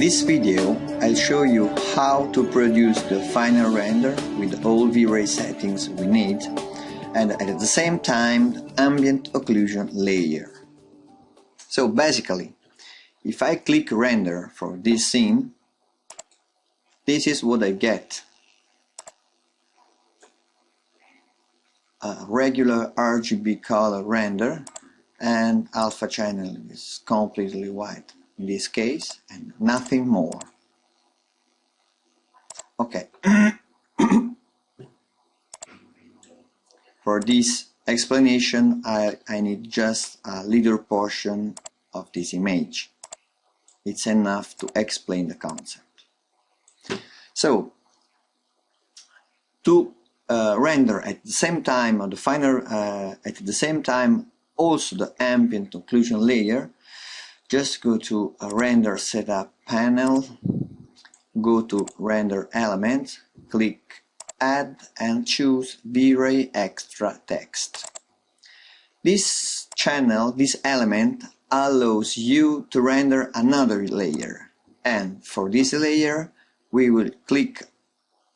this video, I'll show you how to produce the final render with all V-Ray settings we need, and at the same time the ambient occlusion layer. So basically, if I click render for this scene, this is what I get. A regular RGB color render, and alpha channel is completely white in this case, and nothing more. Okay. For this explanation, I need just a little portion of this image. It's enough to explain the concept. So, to render at the same time on the final, at the same time also the ambient occlusion layer, just go to a render setup panel, go to render element, click add and choose V-Ray extra text. This channel, this element allows you to render another layer, and for this layer we will click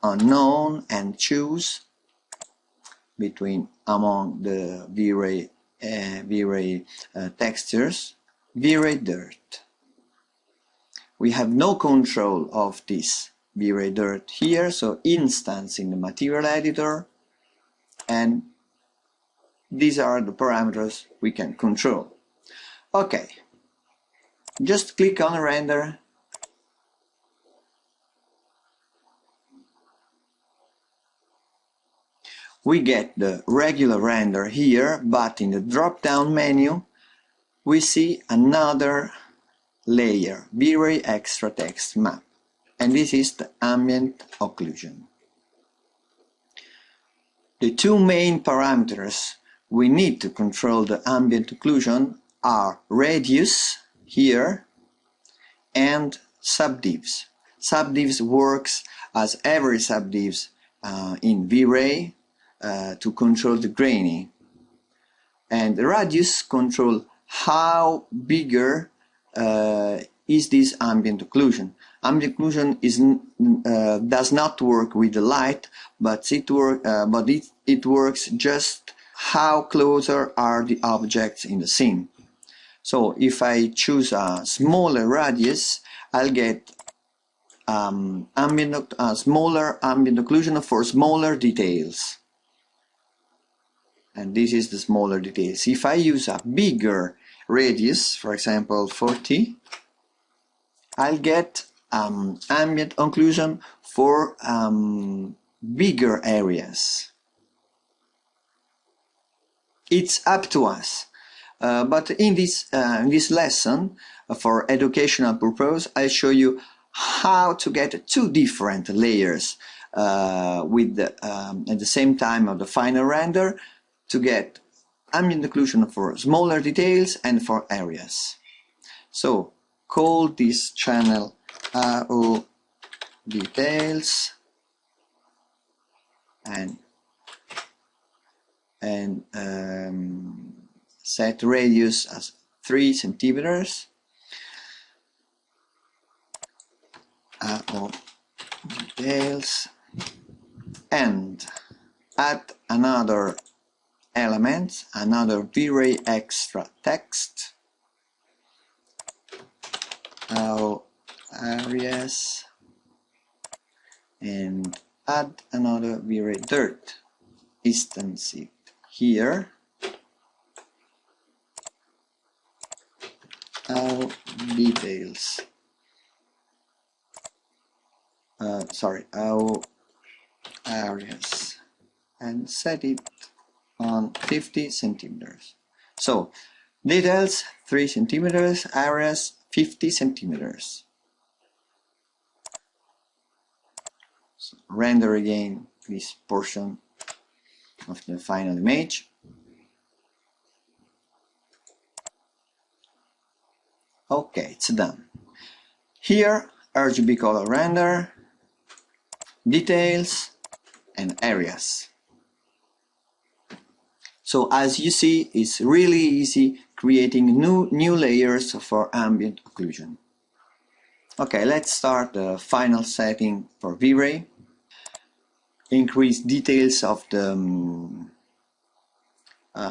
on none and choose between among the V-Ray textures, V-Ray dirt. We have no control of this V-Ray dirt here, so instance in the material editor, and these are the parameters we can control. Okay, just click on render. We get the regular render here, but in the drop-down menu we see another layer, V-Ray extra text map, and this is the ambient occlusion. The two main parameters we need to control the ambient occlusion are radius here and subdivs. Subdivs works as every subdivs in V-Ray to control the graining, and the radius control how bigger is this ambient occlusion. Ambient occlusion does not work with the light, but it works just how closer are the objects in the scene. So if I choose a smaller radius, I'll get smaller ambient occlusion for smaller details. And this is the smaller details. If I use a bigger radius, for example 40, I'll get ambient occlusion for bigger areas. It's up to us. But in this lesson, for educational purpose, I'll show you how to get two different layers with at the same time of the final render, to get ambient occlusion for smaller details and for areas. So call this channel AO details and set radius as 3 centimeters. AO details, and add another element, another V-Ray extra text, AO areas, and add another V-Ray dirt, instance it here, AO details, AO areas, and set it on 50 centimeters. So details 3 centimeters, areas 50 centimeters. So render again this portion of the final image. Okay, it's done. Here RGB color render, details and areas. So as you see, it's really easy creating new layers for ambient occlusion. Okay, let's start the final setting for V-Ray. Increase details of the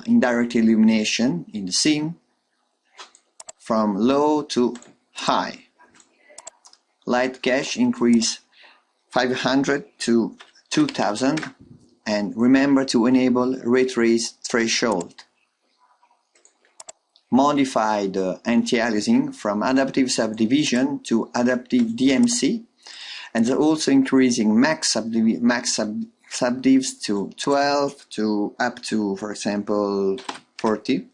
indirect illumination in the scene from low to high. Light cache increase 500 to 2000, and remember to enable ray trace threshold. Modify the anti-aliasing from adaptive subdivision to adaptive DMC, and also increasing max subdivs to 12 to up to, for example, 40.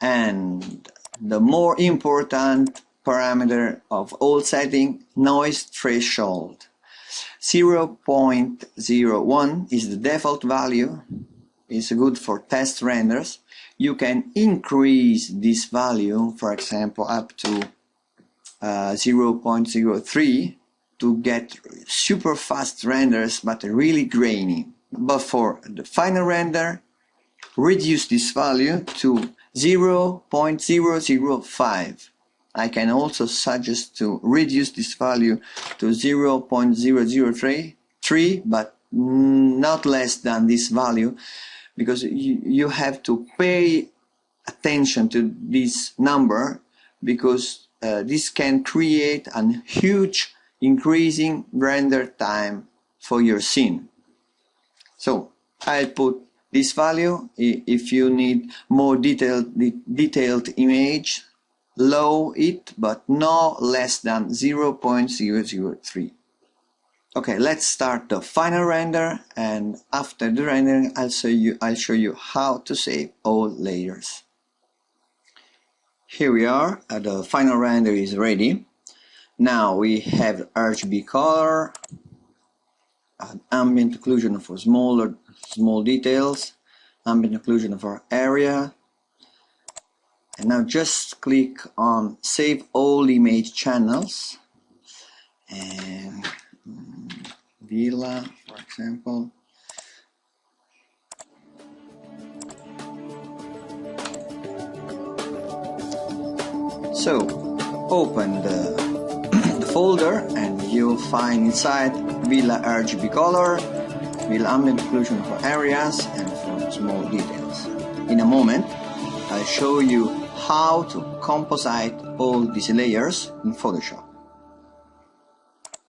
And the more important parameter of all setting, noise threshold. 0.01 is the default value. It's good for test renders. You can increase this value, for example, up to 0.03 to get super fast renders, but really grainy. But for the final render, reduce this value to 0.005. I can also suggest to reduce this value to 0.003, but not less than this value, because you have to pay attention to this number, because this can create a huge increasing render time for your scene. So I'll put this value. If you need more detailed image, lower it, but no less than 0.003. Okay, let's start the final render, and after the rendering I'll show you how to save all layers. Here we are, the final render is ready. Now we have RGB color, ambient occlusion for small details, ambient occlusion for area, and now just click on Save All Image Channels, and Villa, for example. So open the folder, and you'll find inside Villa RGB color, Villa ambient occlusion for areas and for small details. In a moment I'll show you how to composite all these layers in Photoshop.